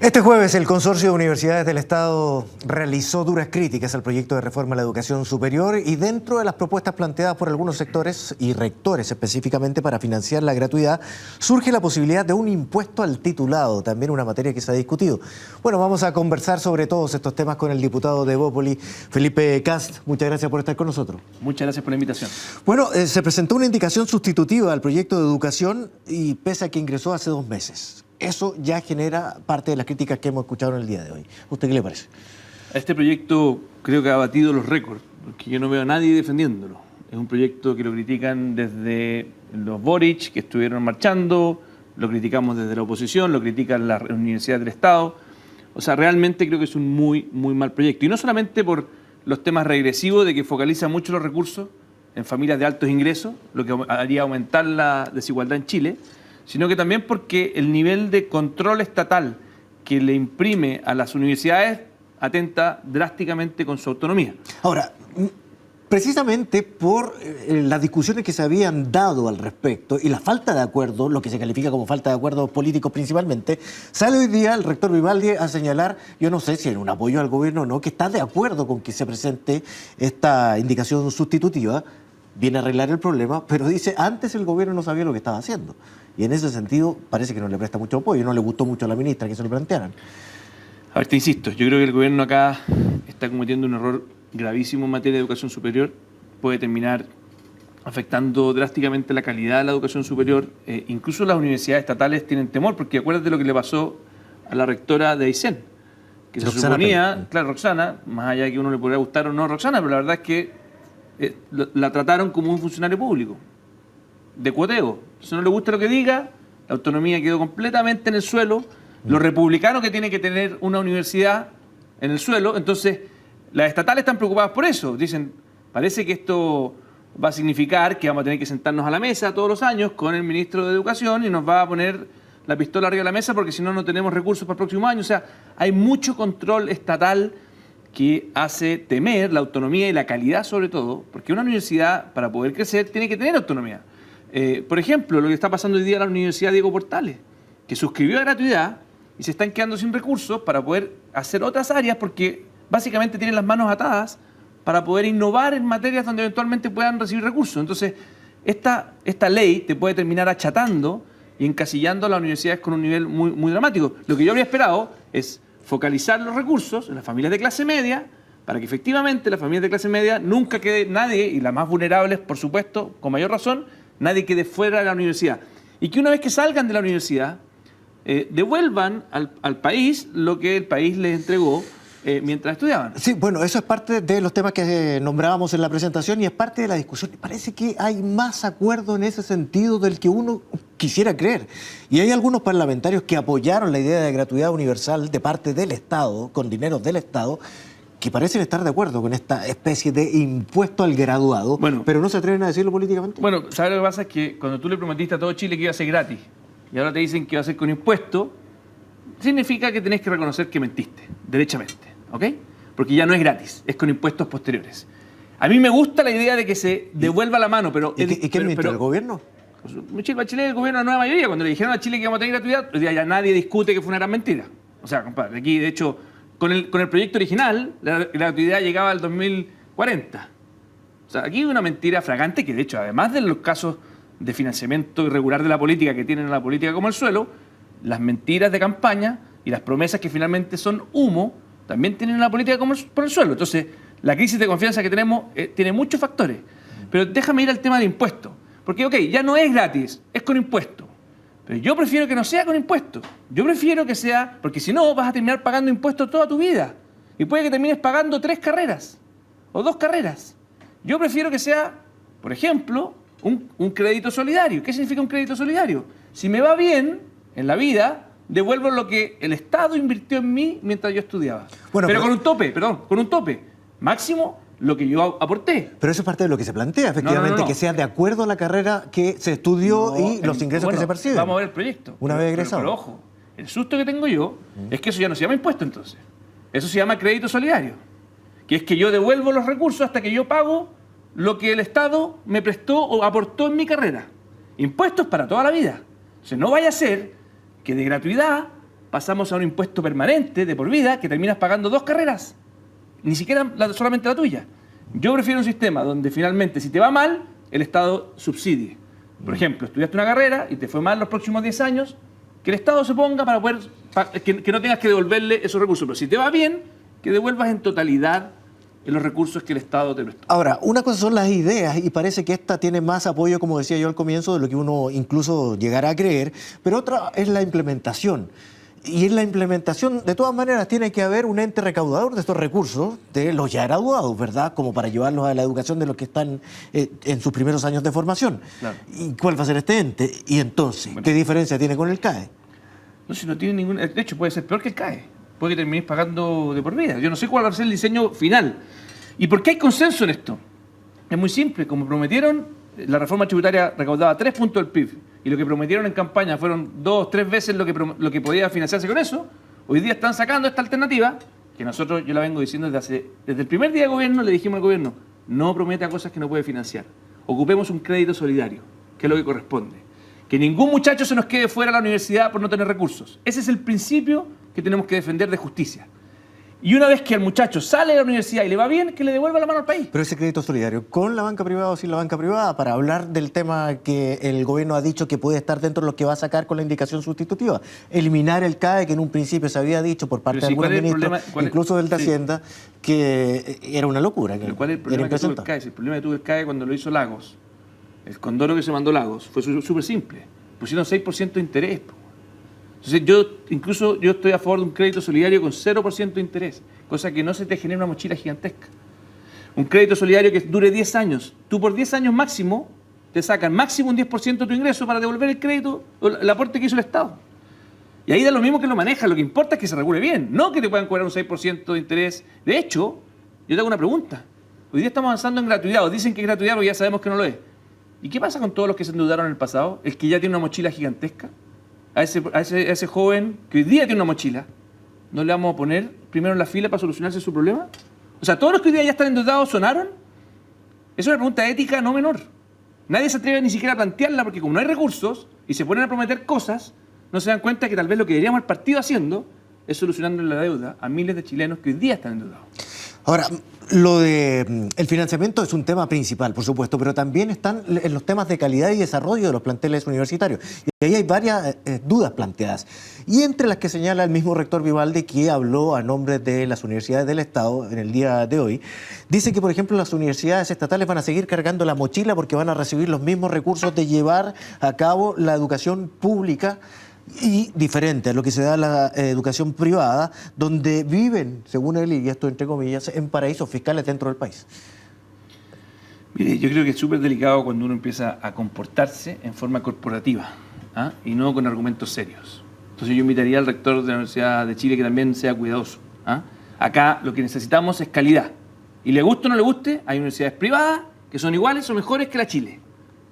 Este jueves el Consorcio de Universidades del Estado realizó duras críticas al proyecto de reforma a la educación superior y dentro de las propuestas planteadas por algunos sectores y rectores específicamente para financiar la gratuidad, surge la posibilidad de un impuesto al titulado, también una materia que se ha discutido. Bueno, vamos a conversar sobre todos estos temas con el diputado de Evópoli, Felipe Kast. Muchas gracias por estar con nosotros. Muchas gracias por la invitación. Bueno, se presentó una indicación sustitutiva al proyecto de educación y pese a que ingresó hace 2 meses. Eso ya genera parte de las críticas que hemos escuchado en el día de hoy. ¿A usted qué le parece? Este proyecto creo que ha batido los récords, porque yo no veo a nadie defendiéndolo. Es un proyecto que lo critican desde los Boric, que estuvieron marchando, lo criticamos desde la oposición, lo critican las universidades del Estado. O sea, realmente creo que es un muy mal proyecto. Y no solamente por los temas regresivos de que focaliza mucho los recursos en familias de altos ingresos, lo que haría aumentar la desigualdad en Chile, sino que también porque el nivel de control estatal que le imprime a las universidades atenta drásticamente con su autonomía. Ahora, precisamente por las discusiones que se habían dado al respecto y la falta de acuerdo, lo que se califica como falta de acuerdo políticos principalmente, sale hoy día el rector Vivaldi a señalar, yo no sé si en un apoyo al gobierno o no, que está de acuerdo con que se presente esta indicación sustitutiva, viene a arreglar el problema, pero dice, antes el gobierno no sabía lo que estaba haciendo. Y en ese sentido parece que no le presta mucho apoyo, no le gustó mucho a la ministra que se lo plantearan. A ver, te insisto, yo creo que el gobierno acá está cometiendo un error gravísimo en materia de educación superior, puede terminar afectando drásticamente la calidad de la educación superior. Incluso las universidades estatales tienen temor, porque acuérdate lo que le pasó a la rectora de Aysén, que se suponía, claro, Roxana, más allá de que uno le podría gustar o no Roxana, pero la verdad es que la trataron como un funcionario público, de cuoteo. Si no le gusta lo que diga, la autonomía quedó completamente en el suelo, lo republicano que tiene que tener una universidad en el suelo. Entonces, las estatales están preocupadas por eso. Dicen, parece que esto va a significar que vamos a tener que sentarnos a la mesa todos los años con el ministro de Educación y nos va a poner la pistola arriba de la mesa porque si no, no tenemos recursos para el próximo año. O sea, hay mucho control estatal que hace temer la autonomía y la calidad sobre todo, porque una universidad, para poder crecer, tiene que tener autonomía. Por ejemplo, lo que está pasando hoy día en la Universidad Diego Portales, que suscribió a gratuidad y se están quedando sin recursos para poder hacer otras áreas porque básicamente tienen las manos atadas para poder innovar en materias donde eventualmente puedan recibir recursos. Entonces, esta ley te puede terminar achatando y encasillando a las universidades con un nivel muy dramático. Lo que yo habría esperado es focalizar los recursos en las familias de clase media para que efectivamente las familias de clase media nunca quede nadie, y las más vulnerables, por supuesto, con mayor razón, nadie quede fuera de la universidad. Y que una vez que salgan de la universidad, devuelvan al país lo que el país les entregó mientras estudiaban. Sí, bueno, eso es parte de los temas que nombrábamos en la presentación y es parte de la discusión. Parece que hay más acuerdo en ese sentido del que uno quisiera creer. Y hay algunos parlamentarios que apoyaron la idea de gratuidad universal de parte del Estado, con dineros del Estado, que parecen estar de acuerdo con esta especie de impuesto al graduado, bueno, pero no se atreven a decirlo políticamente. Bueno, ¿sabes lo que pasa? Es que cuando tú le prometiste a todo Chile que iba a ser gratis y ahora te dicen que iba a ser con impuesto, significa que tenés que reconocer que mentiste, derechamente, ¿ok? Porque ya no es gratis, es con impuestos posteriores. A mí me gusta la idea de que se devuelva la mano, pero... ¿Y qué miente el gobierno? Michelle Bachelet, el gobierno de la nueva mayoría, cuando le dijeron a Chile que íbamos a tener gratuidad, ya nadie discute que fue una gran mentira. O sea, compadre, aquí de hecho... Con el proyecto original, la gratuidad llegaba al 2040. O sea, aquí hay una mentira fragante que, de hecho, además de los casos de financiamiento irregular de la política que tienen la política como el suelo, las mentiras de campaña y las promesas que finalmente son humo, también tienen la política como por el suelo. Entonces, la crisis de confianza que tenemos tiene muchos factores. Pero déjame ir al tema de impuestos. Porque, ok, ya no es gratis, es con impuestos. Pero yo prefiero que no sea con impuestos. Yo prefiero que sea... Porque si no, vas a terminar pagando impuestos toda tu vida. Y puede que termines pagando 3 carreras. O 2 carreras. Yo prefiero que sea, por ejemplo, un crédito solidario. ¿Qué significa un crédito solidario? Si me va bien en la vida, devuelvo lo que el Estado invirtió en mí mientras yo estudiaba. Bueno, pero con un tope, con un tope. Máximo lo que yo aporté. Pero eso es parte de lo que se plantea, efectivamente, no. Que sea de acuerdo a la carrera que se estudió y los ingresos que se perciben. Vamos a ver el proyecto. Una vez egresado. Pero ojo, el susto que tengo yo es que eso ya no se llama impuesto entonces. Eso se llama crédito solidario. Que es que yo devuelvo los recursos hasta que yo pago lo que el Estado me prestó o aportó en mi carrera. Impuestos para toda la vida. O sea, no vaya a ser que de gratuidad pasamos a un impuesto permanente de por vida que terminas pagando 2 carreras, ni siquiera solamente la tuya. Yo prefiero un sistema donde finalmente, si te va mal, el Estado subsidie. Por ejemplo, estudiaste una carrera y te fue mal los próximos 10 años, que el Estado se ponga para poder, que no tengas que devolverle esos recursos. Pero si te va bien, que devuelvas en totalidad los recursos que el Estado te prestó. Ahora, una cosa son las ideas y parece que esta tiene más apoyo, como decía yo al comienzo, de lo que uno incluso llegará a creer, pero otra es la implementación. Y en la implementación, de todas maneras, tiene que haber un ente recaudador de estos recursos, de los ya graduados, ¿verdad? Como para llevarlos a la educación de los que están en sus primeros años de formación. Claro. ¿Y cuál va a ser este ente? Y entonces, ¿qué diferencia tiene con el CAE? No, si no tiene ningún... De hecho, puede ser peor que el CAE. Puede que terminéis pagando de por vida. Yo no sé cuál va a ser el diseño final. ¿Y por qué hay consenso en esto? Es muy simple. Como prometieron, la reforma tributaria recaudaba 3 puntos del PIB. Y lo que prometieron en campaña fueron 2 o 3 veces lo que podía financiarse con eso. Hoy día están sacando esta alternativa, que nosotros, yo la vengo diciendo desde el primer día de gobierno, le dijimos al gobierno, no prometa cosas que no puede financiar. Ocupemos un crédito solidario, que es lo que corresponde. Que ningún muchacho se nos quede fuera de la universidad por no tener recursos. Ese es el principio que tenemos que defender de justicia. Y una vez que el muchacho sale de la universidad y le va bien, que le devuelva la mano al país. Pero ese crédito solidario, ¿con la banca privada o sin la banca privada? Para hablar del tema que el gobierno ha dicho que puede estar dentro de lo que va a sacar con la indicación sustitutiva. Eliminar el CAE, que en un principio se había dicho por parte de algunos ministros, incluso del de Hacienda, que era una locura. Pero ¿cuál es el problema que tuvo el CAE? El problema que tuvo el CAE cuando lo hizo Lagos, el condoro que se mandó Lagos, fue súper simple. Pusieron 6% de interés. Entonces yo estoy a favor de un crédito solidario con 0% de interés, cosa que no se te genera una mochila gigantesca. Un crédito solidario que dure 10 años. Tú por 10 años máximo te sacan máximo un 10% de tu ingreso para devolver el crédito, el aporte que hizo el Estado. Y ahí da lo mismo que lo maneja, lo que importa es que se regule bien, no que te puedan cobrar un 6% de interés. De hecho, yo te hago una pregunta. Hoy día estamos avanzando en gratuidad, o dicen que es gratuidad porque ya sabemos que no lo es. ¿Y qué pasa con todos los que se endeudaron en el pasado? El que ya tiene una mochila gigantesca. A ese joven que hoy día tiene una mochila, ¿no le vamos a poner primero en la fila para solucionarse su problema? O sea, todos los que hoy día ya están endeudados sonaron. Es una pregunta ética no menor. Nadie se atreve ni siquiera a plantearla porque como no hay recursos y se ponen a prometer cosas, no se dan cuenta que tal vez lo que deberíamos haber partido haciendo es solucionando la deuda a miles de chilenos que hoy día están endeudados. Ahora, lo de el financiamiento es un tema principal, por supuesto, pero también están en los temas de calidad y desarrollo de los planteles universitarios. Y ahí hay varias dudas planteadas. Y entre las que señala el mismo rector Vivaldi, que habló a nombre de las universidades del Estado en el día de hoy, dice que, por ejemplo, las universidades estatales van a seguir cargando la mochila porque van a recibir los mismos recursos de llevar a cabo la educación pública y diferente a lo que se da en la educación privada, donde viven, según él, y esto entre comillas, en paraísos fiscales dentro del país. Mire, yo creo que es súper delicado cuando uno empieza a comportarse en forma corporativa, ¿ah? Y no con argumentos serios. Entonces yo invitaría al rector de la Universidad de Chile que también sea cuidadoso, ¿ah? Acá lo que necesitamos es calidad. Y le guste o no le guste, hay universidades privadas que son iguales o mejores que la Chile.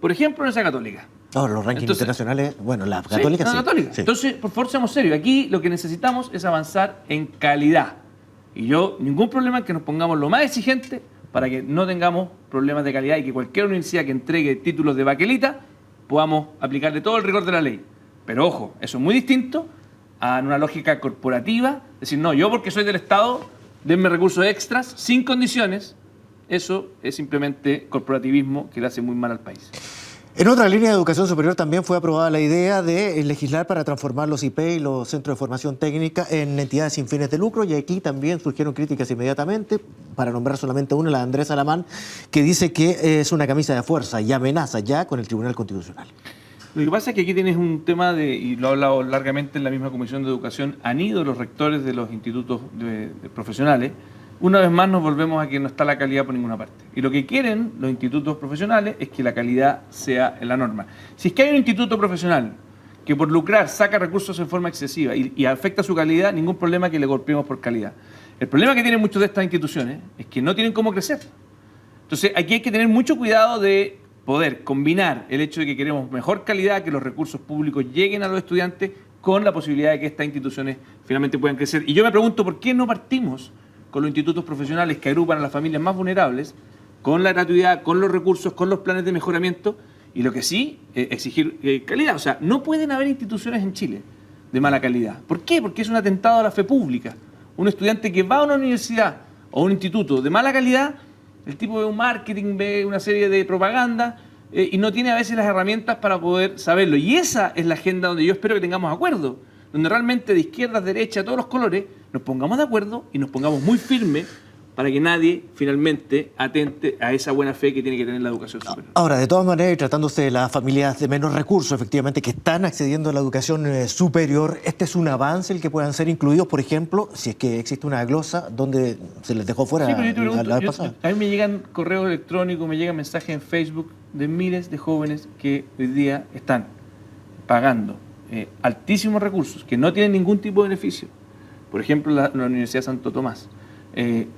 Por ejemplo, la Universidad Católica. Ahora, los rankings internacionales, bueno, la católica sí. La católica. Sí. Entonces, por favor, seamos serios. Aquí lo que necesitamos es avanzar en calidad. Y yo, ningún problema en que nos pongamos lo más exigente para que no tengamos problemas de calidad y que cualquier universidad que entregue títulos de baquelita podamos aplicarle todo el rigor de la ley. Pero ojo, eso es muy distinto a una lógica corporativa. Decir, no, yo porque soy del Estado, denme recursos extras, sin condiciones. Eso es simplemente corporativismo que le hace muy mal al país. En otra línea de educación superior también fue aprobada la idea de legislar para transformar los IP y los centros de formación técnica en entidades sin fines de lucro, y aquí también surgieron críticas inmediatamente, para nombrar solamente una, la de Andrés Alamán, que dice que es una camisa de fuerza y amenaza ya con el Tribunal Constitucional. Lo que pasa es que aquí tienes un tema y lo he hablado largamente en la misma Comisión de Educación, han ido los rectores de los institutos de profesionales. Una vez más nos volvemos a que no está la calidad por ninguna parte. Y lo que quieren los institutos profesionales es que la calidad sea la norma. Si es que hay un instituto profesional que por lucrar saca recursos en forma excesiva y afecta su calidad, ningún problema que le golpeemos por calidad. El problema que tienen muchas de estas instituciones es que no tienen cómo crecer. Entonces aquí hay que tener mucho cuidado de poder combinar el hecho de que queremos mejor calidad, que los recursos públicos lleguen a los estudiantes, con la posibilidad de que estas instituciones finalmente puedan crecer. Y yo me pregunto, ¿por qué no partimos con los institutos profesionales que agrupan a las familias más vulnerables, con la gratuidad, con los recursos, con los planes de mejoramiento, y lo que sí, exigir calidad? O sea, no pueden haber instituciones en Chile de mala calidad. ¿Por qué? Porque es un atentado a la fe pública. Un estudiante que va a una universidad o a un instituto de mala calidad, el tipo ve un marketing, ve una serie de propaganda y no tiene a veces las herramientas para poder saberlo. Y esa es la agenda donde yo espero que tengamos acuerdo, donde realmente de izquierda a derecha, todos los colores, nos pongamos de acuerdo y nos pongamos muy firmes para que nadie finalmente atente a esa buena fe que tiene que tener la educación superior. Ahora, de todas maneras, tratándose de las familias de menos recursos, efectivamente, que están accediendo a la educación superior, ¿este es un avance el que puedan ser incluidos, por ejemplo, si es que existe una glosa donde se les dejó fuera sí, pero yo te pregunto, la vez pasada? A mí me llegan correos electrónicos, me llegan mensajes en Facebook de miles de jóvenes que hoy día están pagando altísimos recursos, que no tienen ningún tipo de beneficio. Por ejemplo, la Universidad Santo Tomás.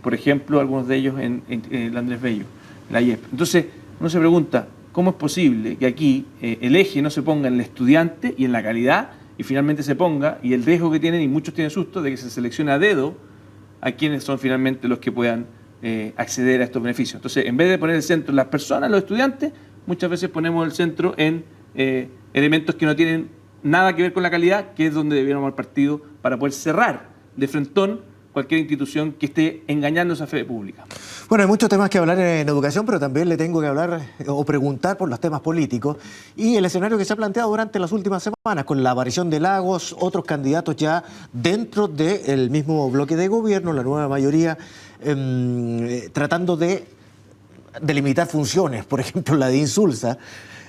Por ejemplo, algunos de ellos en el Andrés Bello, la IEP. Entonces, uno se pregunta, ¿cómo es posible que aquí el eje no se ponga en el estudiante y en la calidad y finalmente se ponga, y el riesgo que tienen, y muchos tienen susto, de que se seleccione a dedo a quienes son finalmente los que puedan acceder a estos beneficios? Entonces, en vez de poner el centro en las personas, los estudiantes, muchas veces ponemos el centro en elementos que no tienen nada que ver con la calidad, que es donde debiéramos haber partido para poder cerrar de frentón cualquier institución que esté engañando esa fe pública. Bueno, hay muchos temas que hablar en educación, pero también le tengo que hablar o preguntar por los temas políticos y el escenario que se ha planteado durante las últimas semanas con la aparición de Lagos, otros candidatos ya dentro del mismo bloque de gobierno, la nueva mayoría, tratando de delimitar funciones, por ejemplo la de Insulsa,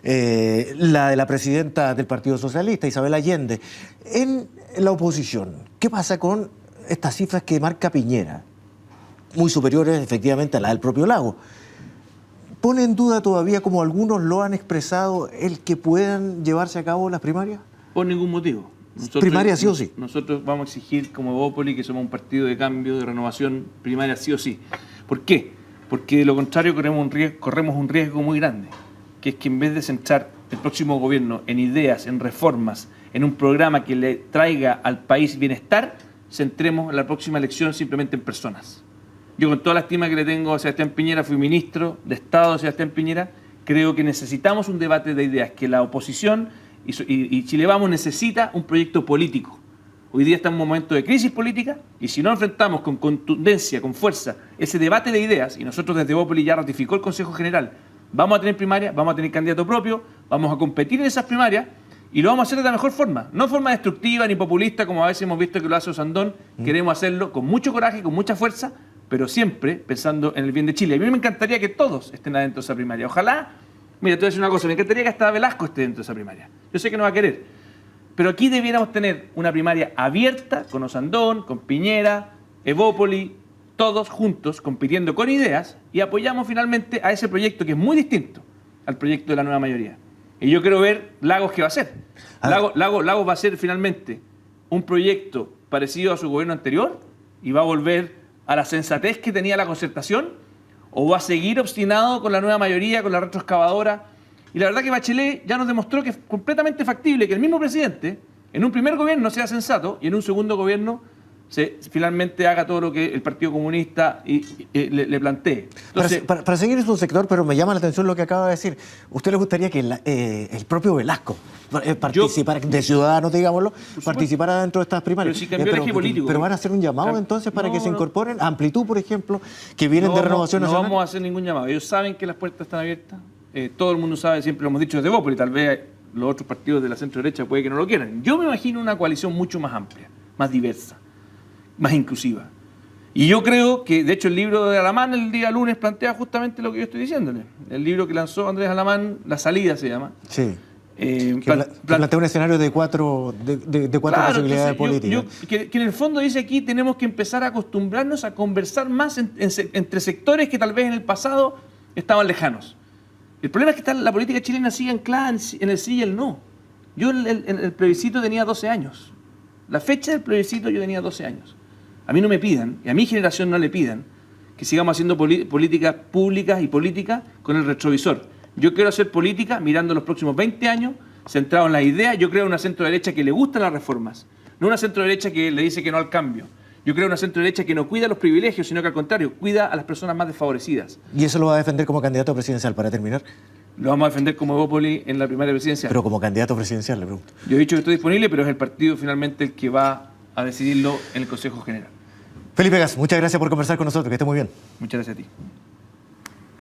la de la presidenta del Partido Socialista, Isabel Allende. En la oposición, ¿qué pasa con estas cifras que marca Piñera, muy superiores efectivamente a las del propio Lago? ¿Pone en duda todavía, como algunos lo han expresado, el que puedan llevarse a cabo las primarias? Por ningún motivo. Primaria sí o sí. Nosotros vamos a exigir como Evópolis, que somos un partido de cambio, de renovación, primaria sí o sí. ¿Por qué? Porque de lo contrario corremos un riesgo muy grande, que es que en vez de centrar el próximo gobierno en ideas, en reformas, en un programa que le traiga al país bienestar, centremos en la próxima elección simplemente en personas. Yo, con toda la estima que le tengo a Sebastián Piñera, fui ministro de Estado de Sebastián Piñera, creo que necesitamos un debate de ideas, que la oposición y Chile Vamos necesita un proyecto político. Hoy día estamos en un momento de crisis política y si no enfrentamos con contundencia, con fuerza, ese debate de ideas, y nosotros desde Evópolis ya ratificó el Consejo General, vamos a tener primarias, vamos a tener candidato propio, vamos a competir en esas primarias, y lo vamos a hacer de la mejor forma, no de forma destructiva ni populista, como a veces hemos visto que lo hace Osandón. Queremos hacerlo con mucho coraje, con mucha fuerza, pero siempre pensando en el bien de Chile. A mí me encantaría que todos estén adentro de esa primaria. Ojalá, mira, te voy a decir una cosa, me encantaría que hasta Velasco esté dentro de esa primaria. Yo sé que no va a querer, pero aquí debiéramos tener una primaria abierta, con Osandón, con Piñera, Evópolis, todos juntos, compitiendo con ideas, y apoyamos finalmente a ese proyecto que es muy distinto al proyecto de la nueva mayoría. Y yo quiero ver Lagos qué va a hacer. Lagos va a ser finalmente un proyecto parecido a su gobierno anterior y va a volver a la sensatez que tenía la concertación, o va a seguir obstinado con la nueva mayoría, con la retroexcavadora. Y la verdad que Bachelet ya nos demostró que es completamente factible que el mismo presidente en un primer gobierno sea sensato y en un segundo gobierno finalmente haga todo lo que el Partido Comunista le plantee. Entonces, para seguir en su sector, pero me llama la atención lo que acaba de decir. ¿Usted le gustaría que el propio Velasco participara, de Ciudadanos, digámoslo, participara dentro de estas primarias? Pero si cambió el eje político. Pero van a hacer un llamado entonces para que se incorporen Amplitud, por ejemplo, que vienen de Renovación Nacional. No vamos a hacer ningún llamado. Ellos saben que las puertas están abiertas. Todo el mundo sabe, siempre lo hemos dicho desde Evópolis, tal vez los otros partidos de la centro derecha puede que no lo quieran. Yo me imagino una coalición mucho más amplia, más diversa, más inclusiva. Y yo creo que, de hecho, el libro de Alamán el día lunes plantea justamente lo que yo estoy diciéndole. El libro que lanzó Andrés Alamán, La Salida se llama. Sí. Que plantea un escenario de cuatro posibilidades políticas. Que en el fondo dice aquí tenemos que empezar a acostumbrarnos a conversar más entre sectores que tal vez en el pasado estaban lejanos. El problema es que la política chilena sigue anclada en el sí y el no. Yo en el plebiscito tenía 12 años. La fecha del plebiscito yo tenía 12 años. A mí no me pidan, y a mi generación no le pidan, que sigamos haciendo políticas públicas y políticas con el retrovisor. Yo quiero hacer política mirando los próximos 20 años, centrado en las ideas. Yo creo una centro-derecha que le gustan las reformas, no una centro-derecha que le dice que no al cambio. Yo creo una centro-derecha que no cuida los privilegios, sino que al contrario, cuida a las personas más desfavorecidas. ¿Y eso lo va a defender como candidato presidencial, para terminar? Lo vamos a defender como Evópoli en la primaria presidencial. Pero como candidato presidencial, le pregunto. Yo he dicho que estoy disponible, pero es el partido finalmente el que va a decidirlo en el Consejo General. Felipe Gas, muchas gracias por conversar con nosotros, que esté muy bien. Muchas gracias a ti.